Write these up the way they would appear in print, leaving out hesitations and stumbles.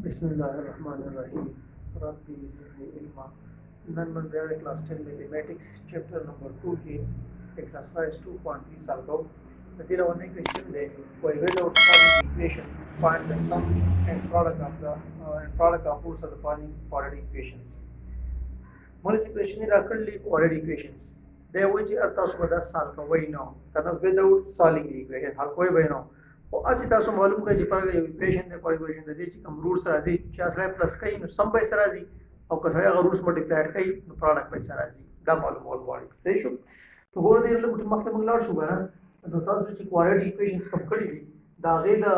Bismillahirrahmanirrahim. Rabbi zidni ilma. नन मन ब्यारे क्लास 10 मैथमेटिक्स चैप्टर नंबर 2 की एक्सरसाइज 2.3 साल को दिला वन इक्वेशन दे for a well-out solving equation find the sum and product of roots of the following ordered equations. Most equation are currently ordered equations. They which are tasu bada साल का वही ना करना without solving the equation हल कोई वही ना او اسی تاسو معلوم کړئ چې فرق یو ایکویشن دی په ایکویشن د دې چې کوم روټس راځي چې اصله پلس کوي نو سم پیسې راځي او که هغه روټس ملټیپلای کوي نو پروډکټ پیسې راځي دا معلومول غواړي صحیح شو نو ګور دې له مخکې موږ لاړ شو کنه نو تاسو چې کوارډ ایکویشنز کوم کړی دي دا غي دا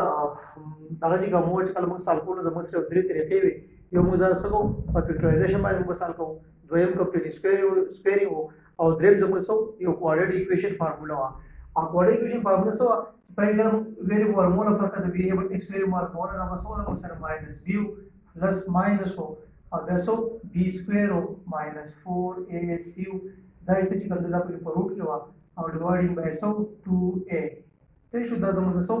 هغه چې کوم چې کله موږ سال کولو زموږ سره درې طریقې وي یو موږ ځا سکو په فیکټرایزیشن باندې موږ سال کوو دویم کمپلیټ سکويرینګ او دریم زموږ سو یو کوارډ ایکویشن فارمولا وا کوارډ ایکویشن فارمولا سو पहिला वेरिएबल मोल फरक है वेरिएबल x वेरिएबल मोल ना मसोला को sir minus b plus minus हो और वैसो b स्क्वायर हो माइनस 4ac दा इसे चिकन दा पर रूट के वा और डिवाइडिंग बाय सो 2a ते शुद्ध समझ so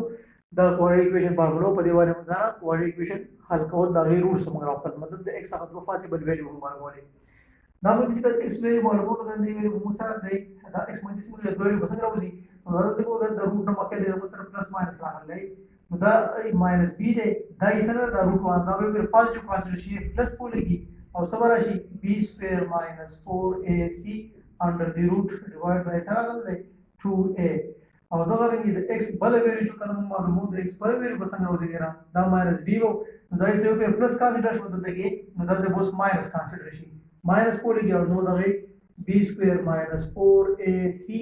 the coordinate equation formula पर देवाने में जाना कोऑर्डिनेट इक्वेशन हल को दा रूट से मंगरा मतलब द x का पॉसिबल वैल्यू हमारे वाले ना मुझे चिकन x वेरिएबल मोल का दे वेरिएबल मुसा दे दा x में इसमें वेरिएबल बस राउजी नोरल देखो द रूट न मके दे सर प्लस माइनस लागल लै द माइनस b दे द इसर द रूट वन द फिर पॉजिटिव कांस्टेंट शी प्लस बोलेगी और सब राशि b square minus 4ac under the root divide by sir लागल लै 2a और द करेंगे द x बल वेरी जो कर मालूम द x बल वेरी बस हो जाएगा द माइनस b हो द इसे फिर प्लस कांस्टेंट होता देंगे द बोस माइनस कांस्टेंट शी माइनस बोलेगी और नो the b square minus 4ac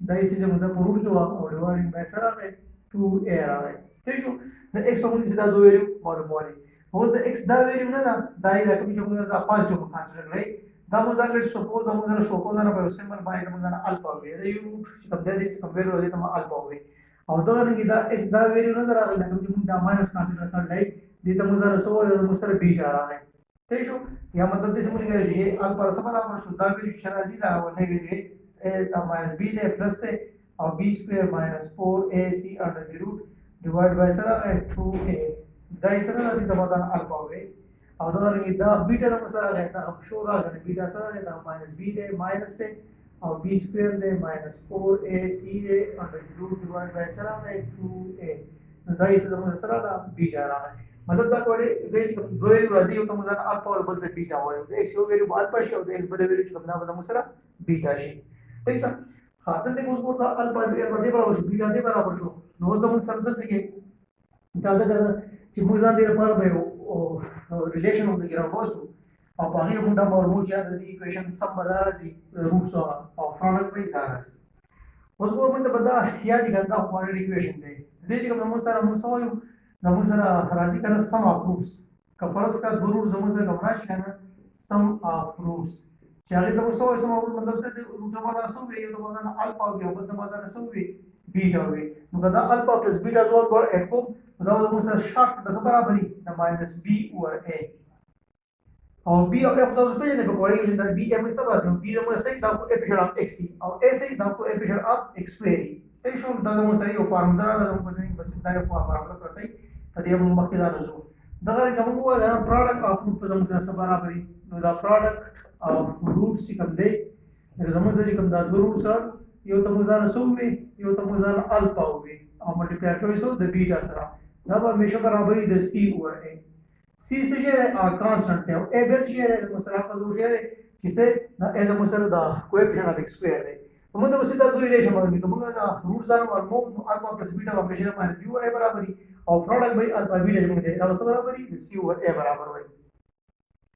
दाइसे जब मतलब रूट जो और डिवाइडिंग बाय सर आ गए 2a आ गए ठीक है द x पर सीधा दो वैल्यू और बोले हो द x दा वैल्यू ना दाई दा कभी जो दा पॉजिटिव कंसीडर ले दा मुझे अगर सपोज दा मुझे शो को ना पर सिंबल बाय दा मुझे अल्फा हो गया ये रूट कब दे दिस कंपेयर हो जाए तो अल्फा हो गई और तो अगर दा x दा वैल्यू ना आ गया कभी जो दा माइनस कंसीडर कर ले दी तो मुझे सो मुझे बीटा आ रहा है ठीक है या मतलब दिस मुझे ये अल्फा सब बराबर शुद्ध वैल्यू शराजी दा वो नहीं वैल्यू a minus b ले प्लस थे और b square minus 4ac under the root divide by sir 2a दा इस तरह दी समाधान अल्फा हो गए और तो ये दा बीटा का सर आ गया था अब शो रहा है बीटा सर है माइनस b ले माइनस थे और b स्क्वायर ले माइनस 4ac ले under the root divide by sir 2a दा इस तरह सर आ बीटा रहा है मतलब दा कोड़े बेस दो वैल्यू राजी हो तो मुझे अल्फा और बदले बीटा हो x को वैल्यू अल्फा शी और x बदले वैल्यू कब ना बदले मुझे बीटा शी ठीक है खातर देखो उसको था अल्फा बदले बराबर शो बीटा दे बराबर शो नो जमन सरदल देखे दादा दादा कि मुझे दे पर भाई रिलेशन हो गया बॉस और बाकी मुंडा और मुझे याद है इक्वेशन सब बदला सी रूट्स और प्रोडक्ट पे जा रहा है उसको मैं तो बता याद ही करता हूं क्वाड्रेटिक इक्वेशन दे देखिए कब हम सारा राशि का सम ऑफ रूट्स का फर्स्ट का दो रूट समझ से कमरा शिकाना सम ऑफ रूट्स चाहे तो सो सम ऑफ मतलब से रूट वाला सो वे तो मतलब अल्फा हो गया मतलब मजा सो वे बीटा हो गई तो कदा अल्फा प्लस बीटा जो और एट को मतलब मुझे शॉर्ट का बराबर ही ना माइनस b और a और b और f तो पे ने को पड़ेगी जिंदा b m सब आसे b जो सही दा को एफिशिएंट ऑफ x और a सही दा को एफिशिएंट ऑफ x स्क्वायर ये शो दा जो सही वो फार्मूला दा जो बस दा को फार्मूला करता है तभी हम मक्के दा जो दगर कम को है प्रोडक्ट ऑफ रूट पर मुझे सब बराबर ही द प्रोडक्ट ऑफ रूट्स की कम दे समझ से कम दा दो रूट्स सर यो तो मुझे सो में यो तो मुझे अल्फा हो गई और मल्टीप्लाई करो सो द बीटा सर अब हमेशा बराबर ही द c और a c से ये कांस्टेंट है a बेस ये है मसला का जो है किसे ना एज मसला the coefficient of x square है तो मतलब उसी तरह दो रिलेशन मतलब तो मतलब रूट्स आर और मो अल्फा प्लस बीटा का हमेशा माइनस b और a बराबर ही और प्रोडक्ट भाई अल्फा बीटा जब दे अब सब बराबर ही c और a बराबर है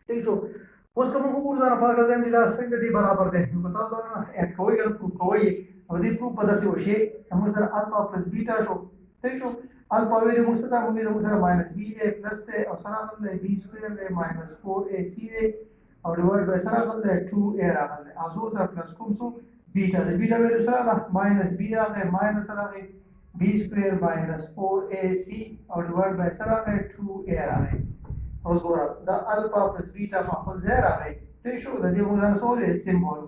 ठीक है उसका मुझे ऊर्जा ना फर्क है मिला संग दी बराबर दे बता दो ना एक कोई कर कोई अब दी प्रूफ पता से होशे हम sir alpha plus beta show ठीक है अल्फा वेरी मुझसे मुझसे माइनस b ले प्लस थे और सरा ले b स्क्वायर ले माइनस 4ac ले और डिवाइड बाय सरा ले 2a रहा ले आजो सर प्लस कुम सो बीटा दे बीटा वेरी सरा माइनस b रहा ले माइनस सरा ले b स्क्वायर माइनस 4ac और डिवाइड बाय सरा ले 2a रहा ले और गोरा द अल्फा प्लस बीटा का अपन ज़ेरा है तो ये शो द मुझे सो ले सिंबल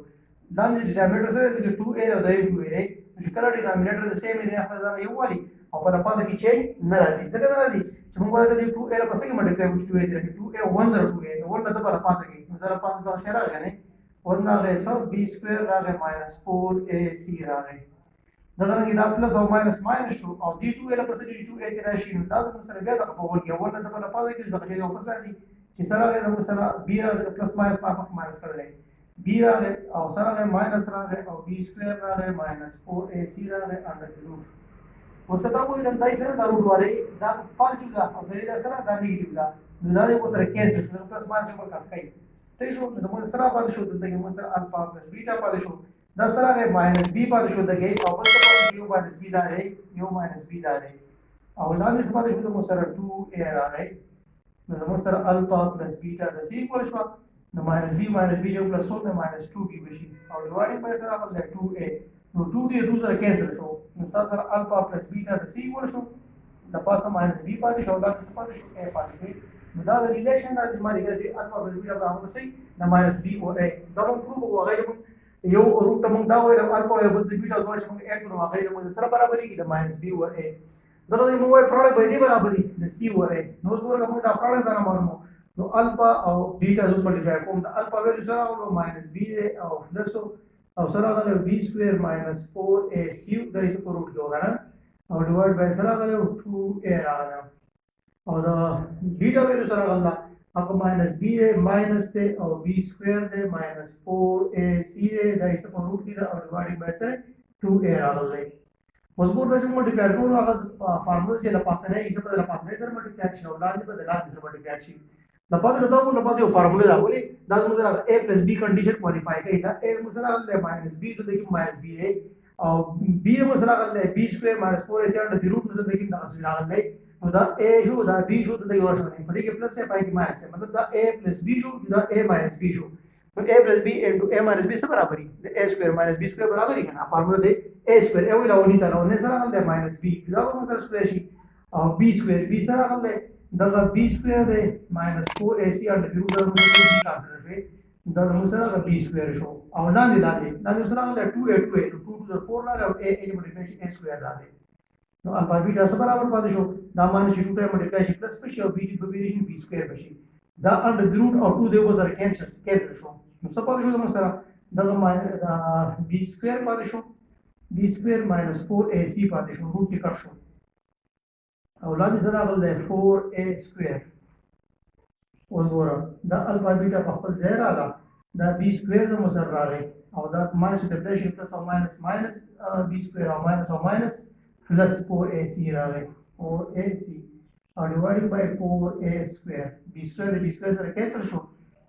दान डिनोमिनेटर से 2a और 2a जो कलर डिनोमिनेटर द सेम है यहाँ पर ये वाली और पर पास की चेंज नाराजी जगह नाराजी چې موږ وایو چې 2a له پسې کې ملټیپلای وکړو 2a دې 2a 1 0 2a نو ورته د بل پاسه کې نو دا پاسه دا شی راغی نه ورنه غي سو b سکوير راغی -4ac راغی دا څنګه دا پلس او ماینس شو او دې 2a له پسې کې 2a دې راشي نو دا موږ سره بیا د په ور کې ورنه د بل پاسه کې دا کې یو پاسه شي چې سره غي موږ سره b راځي پلس ماینس ماینس کړل b راغی او سره غي ماینس راغی او b سکوير راغی -4ac راغی انډر روټ اوس دا وایي چې دای سره دا روټ واره دا پوزټیو ده او دا سره دا نیگیټیو ده نو دا یو سره کینسل شو پلس ماینس په کټ کوي ته شو زموږ سره پاتې شو دغه موږ سره الفا پلس بیٹا پاتې شو دا سره غي ماینس b پاتې شو دغه او بل څه پاتې یو ماینس b دا دی یو ماینس b دا دی او لاندې څه پاتې شو موږ سره 2a راغی نو موږ سره الفا پلس بیٹا د سی کول شو نو ماینس b یو پلس 4 د ماینس 2b بشي او ډیوایډینګ بای سره خپل 2a نو 2 دې 2 سره کینسل شو نو تاسو سره الفا پلس بیٹا د سی کول شو د پاسه ماینس b پاتې شو دا څه پاتې شو a پاتې شو نو دا ریلیشن راځي ماري کې الفا پلس بیٹا دا هم صحیح د ماینس b او a دا موږ پروف وغواړو یو روټ موږ دا وایو الفا او بیٹا دوه چې موږ اډ کړو هغه موږ سره برابرۍ کې د ماینس b او a دا موږ وایو پروډکټ به دې برابرۍ د c او a نو څنګه موږ دا پروډکټ ځان معلومو نو الفا او بیٹا زو ملټیپلای کوم د الفا ویلیو سره او ماینس b او پلس او سره غل b سکوير -4ac دا یې په روټ کې وګورئ او ډیوایډ بای سره غل 2a راغله او دا بیٹا ویلیو سره غل هغه ماینس b ماینس ته او b سکوير ده -4ac دا یې په روټ کې دا او ډیوایډ بای سره 2a راغله اوس ګورئ چې ملټیپلای کوو هغه فارمولا چې لپاسه نه یې په لپاسه سره ملټیپلای شي او لاندې په لاندې سره ملټیپلای شي لپاسه دا کوم لپاسه یو فارمولا دا ولې دا موږ سره a + b کنډیشن کوالیفای کوي دا a موږ سره غل -b ته د -b او b موږ سره غل b سکوير -4ac انډر د روټ نو د کې دا اصل راغل نو دا a شو دا b شو د یو شو په دې کې پلس نه پای کې ماینس مطلب دا a + b شو دا a - b شو نو a + b * a - b څه برابر دي a سکوير - b سکوير برابر دي کنه فارمولا دی a سکوير a ویلا ونی ته نو سره غل -b دا موږ سره سکوير شي او b سکوير b سره غل دا b سکوير دی -4ac انډر د روټ د b کانسل شي دا موږ سره b سکوير شو او لاندې سره غل 2a 2 to the 4 لا او a ملټیپلای a سکوير راځي نو الفا بیٹا سره برابر پاتې شو دا معنی چې 2 ملټیپلای شي پلس پشي او b دی په ویریشن b سکوير بشي دا انډر د روټ او 2 دی وزر کینسل شو نو څه پاتې شو موږ سره دا b سکوير پاتې شو b سکوير -4ac پاتې شو روټ کې کټ شو او لاندې سره غل 4a سکوير اوس ګوره دا الفا بیٹا په خپل ځای راغله دا b سکوير د مسر راغی او دا ماینس ملټیپلیکیشن پلس او ماینس b سکوير او ماینس plus 4ac راغی 4ac او ډیوایډینګ بای 4a سکوير b سکوير د b سکوير سره کینسل شو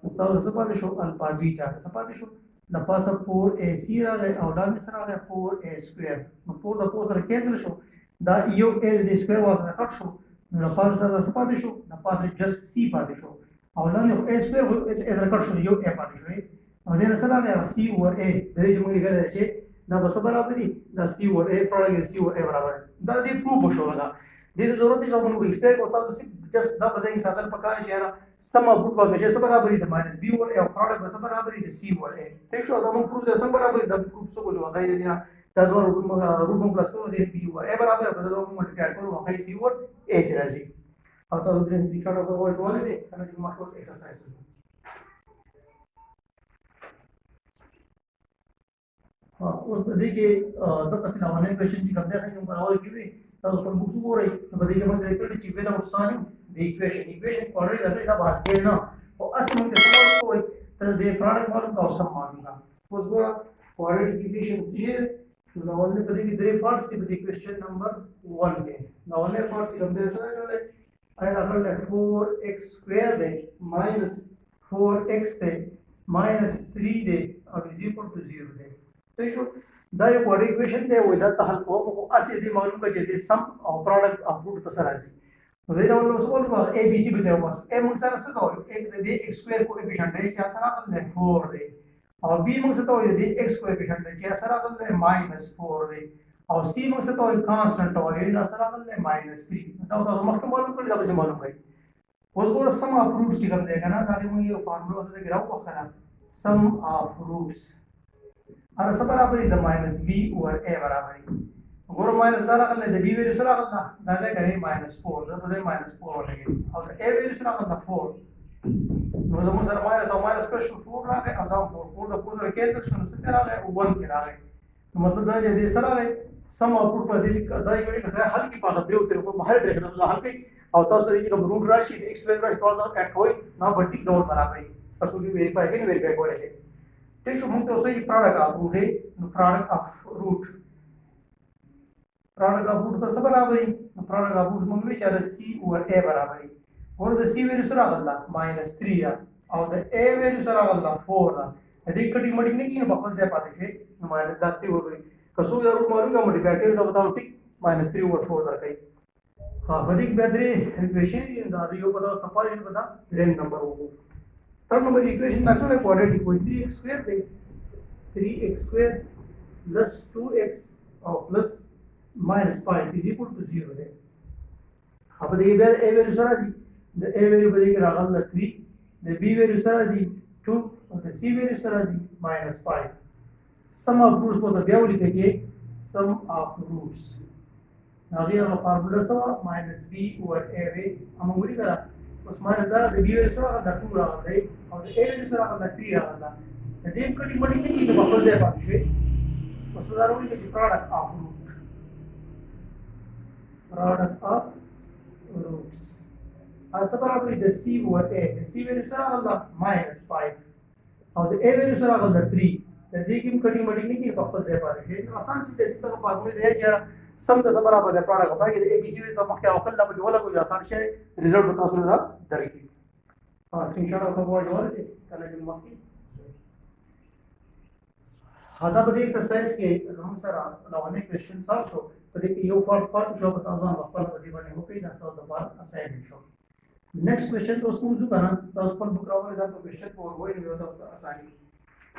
نو تاسو څه پاتې شو الفا بیٹا څه پاتې شو د پاسه 4ac راغی او لاندې سره راغی 4a سکوير نو 4 د 4 سره کینسل شو دا یو a د سکوير واسره کټ شو نو د پاسه څه پاتې شو د پاسه جست c پاتې شو او لاندې a سکوير د کټ شو یو a پاتې شو او دې سره راغی c over a د دې موږ لګل چې دا به څه برابر دي دا c over a پروډکټ c over a برابر دا دې پروف شو دا دې ضرورت نشته موږ ایکسپیکټ او تاسو جست دا به ځین ساتل پکار شي را سم اپوټ باندې څه برابر دي د -b over a او پروډکټ به څه برابر دي د c over a ته شو دا موږ پروف سم برابر دي د پروف څه کوو هغه دې دا دوه روټ پلس کولو دي b over a برابر په دا موږ ملټیپلای کولو هغه c over a ته راځي او تاسو دې دې کارو څه وایي ولې کنه چې موږ ټول ایکسرسایز اوس په دې کې د پسې نوونه کوېشن چې کوم ځای څنګه موږ اول کې تاسو په موږ وګورئ نو په دې کې موږ درې کړي چې ویل او سالم د ایکویشن کوړې لري دا باندې نه او اصل موږ څه کوو ته دې پروډکټ معلوم او سم معلوم کا اوس ګور کوړې ایکویشن څه نو ولې په دې کې درې پارټس دي په کوېشن نمبر 1 کې نو ولې پارټ کوم ځای سره کړل اې راغله 4x سکوير دی -4x دی -3 دی او is equal to 0 دی ته شو دا یو کوډ ایکویشن دی وای دا ته حل کوو او اسی دې معلوم کړي چې سم او پروډکټ آوټپوټ په سره راځي نو دا نو څه ولې a b c به دی واسه a موږ سره څه کوو a د x سکوير کوفیشنټ دی چې سره راغلی 4 دی او b موږ څه کوو د x کوفیشنټ دی چې سره راغلی -4 دی او c موږ څه کوو کانستانټ دی چې سره راغلی -3 دا تاسو مخکې معلوم کړی دا څه معلوم کړئ اوس ګور سم اف روټس چې کوم دی کنه دا موږ یو فارمولا سره کې راو وخره سم اف روټس اره څه برابر دي د -b over a برابر دي ګور ماینس دا راغله د بی ویلیو سره راغله دا ده کوي -4 دا په دې -4 ولګي او د ا ویلیو سره راغله 4 نو د موږ سره ماینس او ماینس پلس 4 راغی او دا 4 د 4 کېنسل شو نو څه راغی 1 کې راغی نو مطلب دا چې دې سره راغی سم آوټپوټ په دې دا یو کې سره حل کې پاغه درو طریقو مهارت لري دا حل کې او تاسو دې کوم روټ راشي د ایکس ویلیو راشي ټول دا اټ وای نو بټی ډور برابرې تاسو دې ویریفای کې ویریفای کولای شئ ٹھیک شو موږ تاسو یې پروډکټ اف روټ نو پروډکټ اف روټ product of root څه برابرې نو product of root موږ وی چې c over a برابرې ور د c ویلیو سره راغله -3 او د a ویلیو سره راغله 4 دې کټي مټي نه کینو په ځای پاتې شي نو -10 وګورئ کڅو د روټ مالو کا مټي کېږي دا بتاو ټیک -3 over 4 درکې ها بدیک بدري اکویشن دا یو په تاسو په دې پتا رین نمبر وګورئ تر نمبر اکویشن دا ټول کوارډینټ کوئی 3x² دی 3x² + 2x او plus -5 is equal to 0 है अब देखिए बे a value sir ji द a value बदल के रागल 3 द b value sir ji 2 और द c value sir ji -5 sum of roots को तो बे लिख के सम ऑफ रूट्स आगे हम formula so -b over a वे हम उड़ी करा उस माइनस दा द b वैल्यू सर का 2 रागल है और द a वैल्यू सर का 3 रागल द देम कटी मटी नहीं तो बफर से पाछे उस दारो के product of root product of roots as बराबर the c over a the c value sir आगल -5 और the a value सर आगल 3 the d की कटिंग मटिंग नहीं की पप्पल से पारे ये आसान सी जैसे तो फार्मूले दे जरा सम द बराबर the product of the a b c का मख्या वकल ला बोला को आसान से रिजल्ट बता सुन दा डायरेक्टली स्क्रीनशॉट ऑफ वो जो है कल जो मख्या हादा बदे एक्सरसाइज के हम सर लाने क्वेश्चन सॉल्व शो पदे की यो पार्ट जो बताऊं हम अपन पदे बने हो पे दस और बार असाइनमेंट शो नेक्स्ट क्वेश्चन तो उसको जो करना तो उस पर बुक रावल एग्जाम क्वेश्चन को वो ही होता है आसानी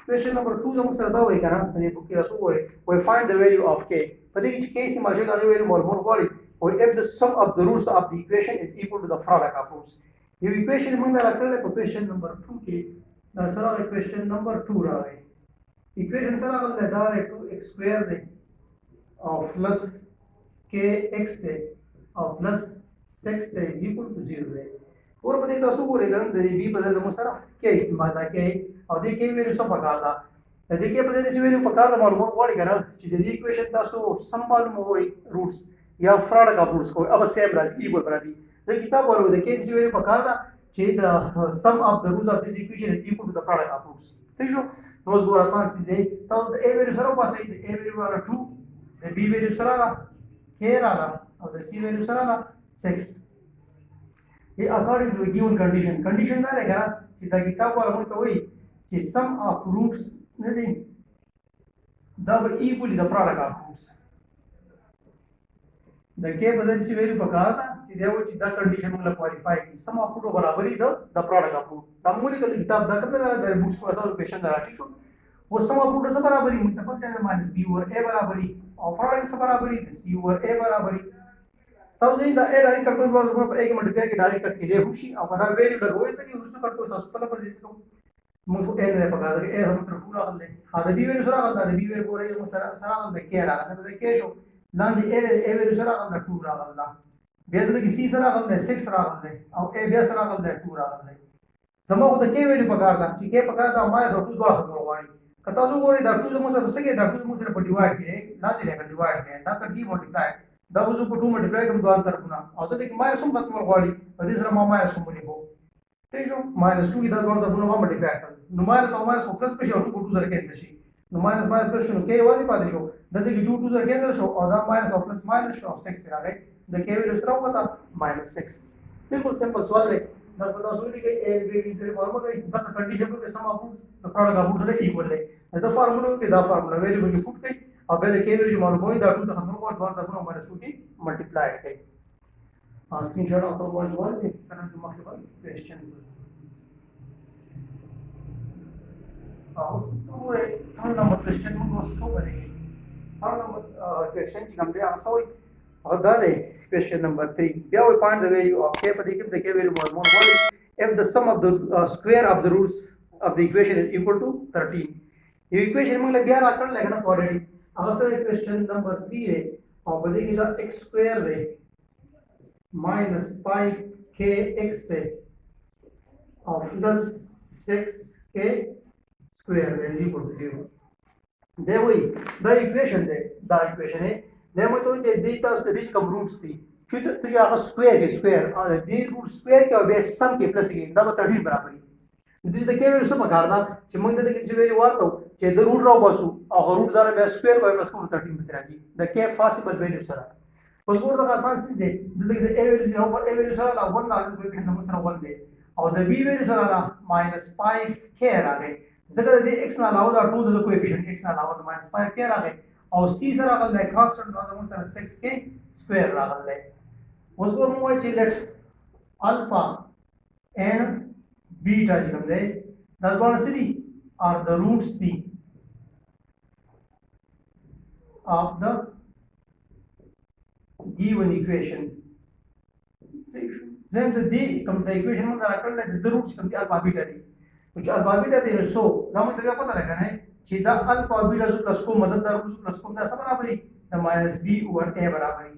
क्वेश्चन नंबर 2 जो मुझसे दावा है करना पदे बुक के असो है we find the value of k पदे की k सी माशे का वैल्यू मोर वाली और if the sum of the roots of the equation is equal to the product of roots ये इक्वेशन में रख ले क्वेश्चन नंबर 2 के सर क्वेश्चन नंबर 2 रहा है इक्वेशन सर अगर लेदा है 2x² दे और प्लस kx दे और प्लस 6 दे इज इक्वल टू 0 दे और पता है तो सो बोलेगा ना दे b बदल दो सर क्या इस्तेमाल था क्या और देखिए वैल्यू सब पकड़ ला देखिए पता है वैल्यू पकड़ ला मालूम पड़ गया ना कि द इक्वेशन था सो संभाल में होई रूट्स या फ्रॉड का रूट्स को अब सेम राज इक्वल राज तो किताब बोलो देखिए इस वैल्यू पकड़ ला कि the sum of the roots of this equation is equal to the product of roots ठीक है रोज गोरा आसान सी दे तो द a वैल्यू सर पास है a वैल्यू वाला 2 द b वैल्यू सर आला k आला और द c वैल्यू सर आला 6 ये अकॉर्डिंग टू गिवन कंडीशन दा रहेगा कि द किताब वाला मतलब वही कि सम ऑफ रूट्स नहीं द इक्वली द प्रोडक्ट ऑफ रूट्स द k बदल सी वैल्यू पकड़ा था कि देवो कि द कंडीशन मतलब क्वालिफाई की सम ऑफ रूट बराबर ही द प्रोडक्ट ऑफ रूट तमूली का किताब दा कब द बुक्स को असल क्वेश्चन दा ठीक है वो सम ऑफ रूट से बराबर ही मुतफक है माइनस b ओवर a बराबर ही और प्रोडक्ट से बराबर ही c ओवर a बराबर ही तब नहीं द a डायरेक्ट कट को a के मल्टीप्लाई के डायरेक्ट कट के दे खुशी और बड़ा वैल्यू लगोए तो कि उसको कट को सस्ता पर जैसे को मुझको a ने पकड़ा दे a हम सर पूरा कर ले हां द b वैल्यू सरा कर द b वैल्यू बोले सरा कर दे के रहा है के शो लांद a वैल्यू सरा कर 2 रहा अल्लाह बेद की c सरा कर 6 रहा कर और a बे सरा कर 2 रहा कर जमा को के वैल्यू पकड़ला कि के पकड़ा हमारे सो 2 दो खत्म वाली कता जो गोरी द 2 जमा से सके द 2 जमा से डिवाइड के लांद ले कर डिवाइड के दा का d मल्टीप्लाई दा जो को 2 मल्टीप्लाई कर दो अंतर गुना और तो देखिए माइनस सम खत्म वाली और दूसरा माइनस सम बोली को ठीक है माइनस 2 की दा जोड़ दा गुना मल्टीप्लाई कर नो माइनस और माइनस प्लस पे 2 2 जर cancel she know minus minus plus के वाली पादे शो दा देखिए 2 2 जर कैंसिल शो और दा माइनस और प्लस माइनस शो 6 से आ गए द के वैल्यू सरा होगा -6 बिल्कुल सिंपल सवाल है ना पता सोनी के a b से फार्मूला एक बस कंडीशन को sum of the product of root से इक्वल है द फार्मूला के द फार्मूला वेरिएबल की फुट गई अब पहले के वैल्यू मालूम होई द 2 द हम को 1 द गुना -2 की मल्टीप्लाई है screenshot of one one current मखलबल क्वेश्चन उसको थर्ड नंबर क्वेश्चन में उसको करेंगे थर्ड नंबर क्वेश्चन की हम दे आंसर और the question number 3 here we find the value of k but if the k value was more if the sum of the square of the roots of the equation is equal to 13 ये equation में बिहार आकर लेगा ना ऑलरेडी अगर sir question number 3 है او په دې کې دا x سکوير دی minus 5kx دی او plus 6k سکوير دی is equal to 0 دی وایي دا equation دی دا equation دی دا مو ته چې دې تاسو د دې کوم روټس دي چې ته هغه سکوير کې سکوير او دې روټ سکوير کې او به سم کې پلس کې دا به 13 برابر دي د دې کې ویل څه پکار ده چې موږ د دې څه ویل ورته چې د روټ راو باسو او روټ زره به سکوير کوي پلس کوم 13 به راځي د کې پاسبل ویلیو سره اوس ګور دا آسان څه دي د دې ا ویلیو او ا ویلیو سره دا 1 راځي په نوم سره 1 دی او د بی ویلیو سره دا -5k راغی ځکه د x نه علاوه دا 2 د کوېفیشنټ x نه علاوه -5k راغی او c سره راغلی کانسټنټ راځي سره 6k سکوير راغلی اوس ګور موږ چې لټ الفا and beta چې کوم دی دا ډول سری are the roots the of the given equation then the کوم د equation موږ راکړل د roots کوم دی الفا بیٹا دی چې الفا بیٹا دی نو سو دا موږ ته پته لګنه چې دا الفا بیٹا ز پلس کوم مدد دا روټ پلس کوم دا څه برابرۍ د -b اوور a برابرۍ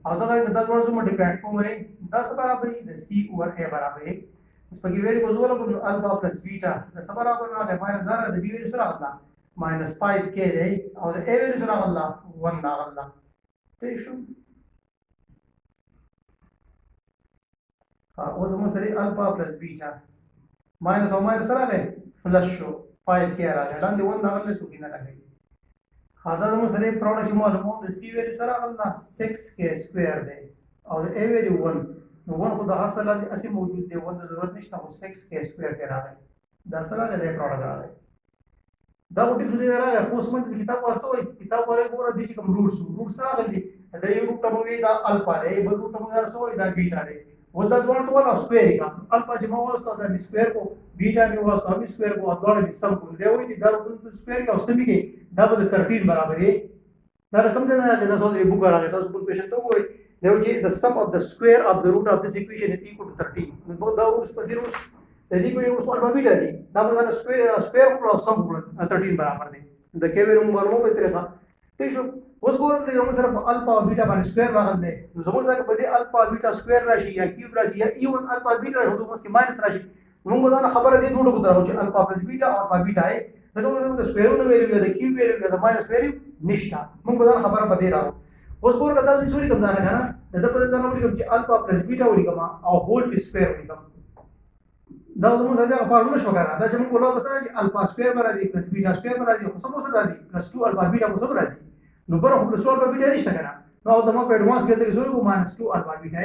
او دا د ډول څه ملټیپلای کومه دا څه برابرۍ د c اوور a برابرۍ اوس په کې ویری کوزول کوم الفا پلس بیٹا د څه برابر نه ده -0 د b ویری سره راغله -5k دی او د a ویری سره راغله 1 راغله ٹھیک شو اوس موږ سره الفا پلس بیٹا ماینس او ماینس سره ده پلس شو 5k راغله لاندې 1 راغله سو کې نه راغلی دا موږ سره پروډکټ معلومه د c ویری سره راغله 6k سکوير دی او د a ویری 1 نو 1 خو د اصل لاندې اسی موجود دی 1 د ضرورت نشته خو 6k سکوير کې راغلی دا سره د پروډکټ راغلی دا وټی څه دی راغلی خو سمند کتاب واسوي کتاب ورې ګوره دي کوم روټس راغلي دا یو روټ ته موږ دا الفا دی بل روټ ته موږ راسوي دا بیٹا دی ودا دوه ټول سکوير کا الفا چې مو واسطه دا سکوير کو بیٹا می واسطه می سکوير کو دوه می سم کو دی وایي دا روټ سکوير کا سمې کې دا به 13 برابر دی دا رقم دی دا څه دی بوګ راغلی تاسو په پیشن ته وایي Now, the sum of the square of the root of this equation is equal to 13. Both the roots, the equation was alpha beta. That was a square root of sum 13 barabar. The K room was over there. Was going to the alpha beta by square barabar. Suppose like alpha beta square rashi, cube rashi, even alpha beta who must be minus rashi. Mungo than Habara did not go to alpha plus beta or alpha beta. The square root value, the cube value, the minus value, Nishta. Mungo than Habara Badera. اوس ګور کدا د سوري کوم ځانه کنه د په ځانه وړي کوم چې الفا پلس بیٹا وړي کوم او هول سکوير وړي کوم دا موږ څنګه فارموله شو کنه دا چې موږ ولا بسره چې الفا سکوير راځي پلس بیٹا سکوير راځي خو څه څه راځي پلس 2 الفا بیٹا مو څه راځي نو بره خو پلس 2 الفا بیٹا نشته کنه نو دا موږ په اډوانس کې د زورو کو -2 الفا بیٹا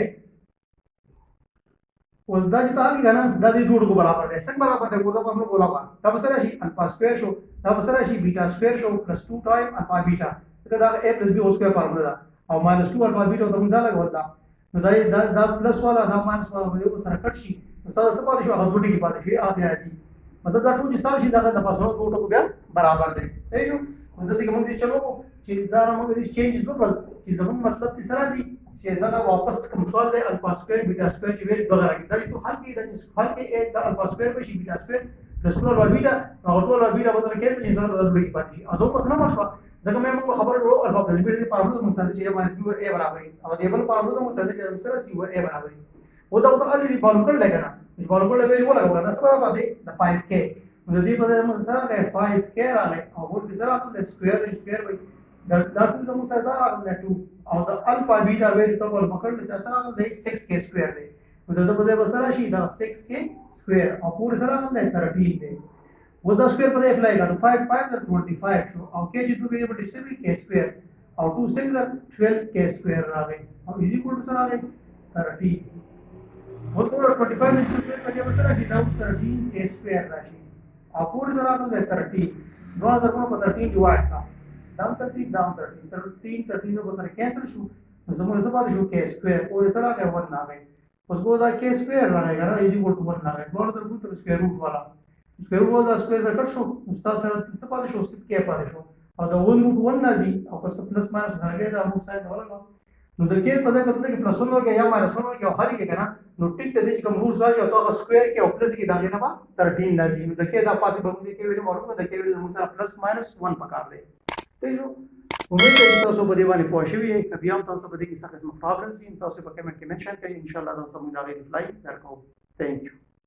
اوس دا چې تاسو کنه دا دې دوه کو برابر دی څنګه برابر دی ګورو موږ ولا دا بسره شي الفا سکوير شو دا بسره شي بیٹا سکوير شو پلس 2 ټایم الفا بیٹا دا a plus b whole square فارمولا ده او -2 الفا بیٹا ته موږ دا لګول دا نو دا پلس والا دا ماینس والا یو سره کټ شي نو تاسو څه پاتې شو هغه دوه کې پاتې شي اته راځي مطلب دا ټول چې سال شي دا د پاسونو دوه ټکو بیا برابر دي صحیح شو مطلب دې موږ چلو چې دا موږ دې چینجز وکړل چې زموږ مطلب څه راځي چې دا واپس کوم سوال دی الفا سکوير بیٹا سکوير چې ویل بغیر کې دا ټول حل کې دا چې حل کې دا الفا سکوير به شي بیٹا سکوير پلس 2 الفا بیٹا او 2 الفا بیٹا وسره کې چې زړه د دوه کې پاتې شي ازو پس نه مشوا ځکه مې موږ خبر ورو الفا پلس بیٹا دې فارموله مستند چې ماینس b اور a برابر او دې بل فارموله مستند چې سره c اور a برابر و دا الریډي فارموله کړل کنه چې فارموله به ولا ولا دا سره باندې د 5k نو دې په دې موږ سره 5k راغی او ول سره د سکوير وي دا ټول موږ سره راغلی 2 او د الفا بیٹا ویل ته ول پکړل چې سره د 6k سکوير دی نو دا په دې سره شي دا 6k سکوير او پورې سره راغلی 13 دی वो the square पर अप्लाई करो 5 5 that 25 शो और k जितने भी बटे से भी k square और 2 6 that 12 k square आ गए और इज इक्वल टू सर आ गए 30 वो पूरा 25 में स्क्वायर का जब सर की दाउ 13 k square राशि और पूरे सर आ गए 30 2000 को 13 डिवाइड का डाउन 13 में बस कैंसिल शो तो समझ सब बात शो k square पूरे सर आ गए 1 आ गए उसको दा k square आएगा ना इज इक्वल टू 1 आ गए 2000 को स्क्वायर रूट वाला स्क्वायर रूट वाला स्क्वायर का कट शो उस्ताद सर څه پاتې شو 6k پاتې شو او دا 1 रूट 1 راځي او پس پلس ماینس راځي دا روټ ساين ولګو نو د کې په دې کتل کې پلس 1 وګیا یا ماینس 1 وګیا خو هرې کې کنه نو ټیک ته دې چې کوم روټ راځي او دا سکوير کې او پلس کې دا نه با 13 راځي نو د کې دا پاسې به موږ کې ویل معلومه ده کې ویل موږ سره پلس ماینس 1 پکار دی ٹھیک شو امید ده چې تاسو په دې باندې پوه شوي یئ. بیا هم تاسو په دې کې څه قسمه پرابلمز وي تاسو په کمنټ کې منشن کړئ، انشاءالله تاسو موږ د هغې ریپلای درکوو. تھینک یو.